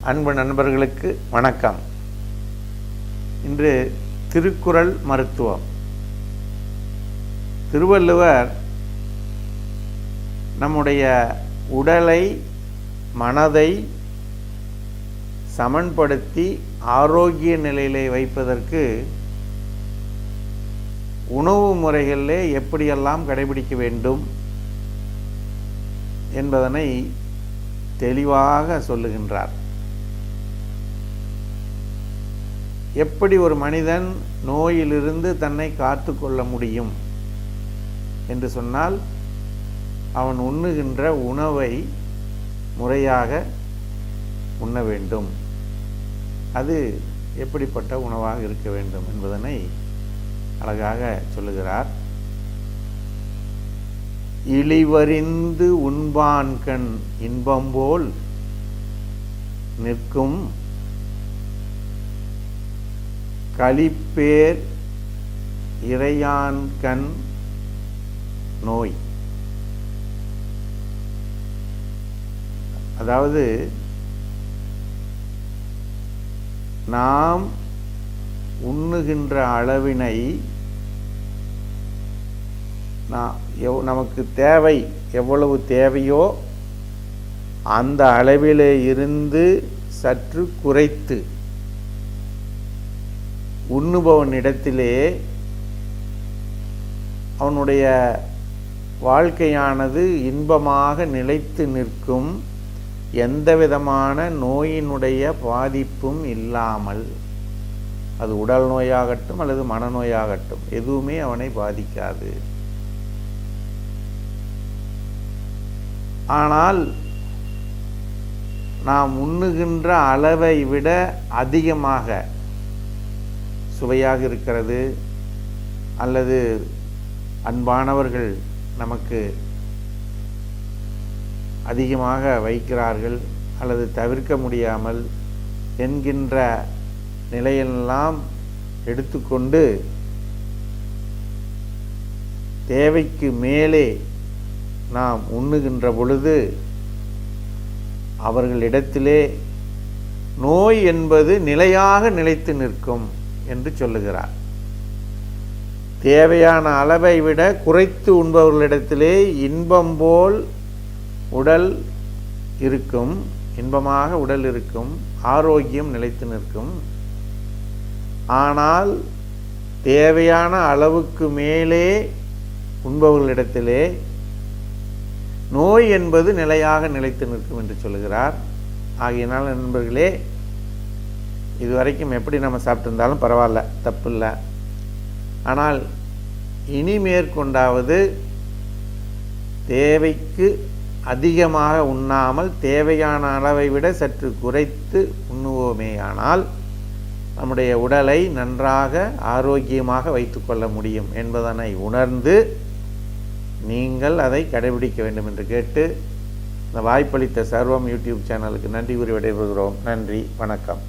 அன்பு நண்பர்களுக்கு வணக்கம். இன்று திருக்குறள் மருத்துவம். திருவள்ளுவர் நம்முடைய உடலை மனதை சமன்படுத்தி ஆரோக்கிய நிலையிலே வைப்பதற்கு உணவு முறைகளிலே எப்படியெல்லாம் கடைபிடிக்க வேண்டும் என்பதனை தெளிவாக சொல்லுகின்றார். எப்படி ஒரு மனிதன் நோயிலிருந்து தன்னை காத்து கொள்ள முடியும் என்று சொன்னால், அவன் உண்ணுகின்ற உணவை முறையாக உண்ண வேண்டும். அது எப்படிப்பட்ட உணவாக இருக்க வேண்டும் என்பதனை அழகாக சொல்லுகிறார். இழிவறிந்து உண்பான்கண் இன்பம்போல் நிற்கும் களிப்பேர் இறையான்கண் நோய். அதாவது, நாம் உண்ணுகின்ற அளவினை நமக்கு தேவை எவ்வளவு தேவையோ அந்த அளவிலே இருந்து சற்று குறைத்து உண்ணுபவனிடத்திலே அவனுடைய வாழ்க்கையானது இன்பமாக நிலைத்து நிற்கும், எந்த விதமான நோயினுடைய பாதிப்பும் இல்லாமல். அது உடல் நோயாகட்டும் அல்லது மனநோயாகட்டும், எதுவுமே அவனை பாதிக்காது. ஆனால் நாம் உண்ணுகின்ற அளவை விட அதிகமாக சுவையாக இருக்கிறது, அல்லது அன்பானவர்கள் நமக்கு அதிகமாக வைக்கிறார்கள், அல்லது தவிர்க்க முடியாமல் என்கின்ற நிலையெல்லாம் எடுத்துக்கொண்டு தேவைக்கு மேலே நாம் உண்ணுகின்ற பொழுது அவர்களிடத்திலே நோய் என்பது நிலையாக நிலைத்து நிற்கும் என்று சொல்லுகிறார். தேவையான அளவை விட குறைத்து உண்பவர்களிடத்திலே இன்பம் போல் உடல் இருக்கும், இன்பமாக உடல் இருக்கும், ஆரோக்கியம் நிலைத்து நிற்கும். ஆனால் தேவையான அளவுக்கு மேலே உண்பவர்களிடத்திலே நோய் என்பது நிலையாக நிலைத்து நிற்கும் என்று சொல்லுகிறார். ஆகையினால் நண்பர்களே, இதுவரைக்கும் எப்படி நம்ம சாப்பிட்டிருந்தாலும் பரவாயில்ல, தப்பு இல்லை. ஆனால் இனி மேற்கொண்டாவது தேவைக்கு அதிகமாக உண்ணாமல் தேவையான அளவை விட சற்று குறைத்து உண்ணுவோமேயானால் நம்முடைய உடலை நன்றாக ஆரோக்கியமாக வைத்துக்கொள்ள முடியும் என்பதனை உணர்ந்து நீங்கள் அதை கடைபிடிக்க வேண்டும் என்று கேட்டு, இந்த வாய்ப்பளித்த சர்வம் யூடியூப் சேனலுக்கு நன்றி கூறி விடைபெறுகிறோம். நன்றி, வணக்கம்.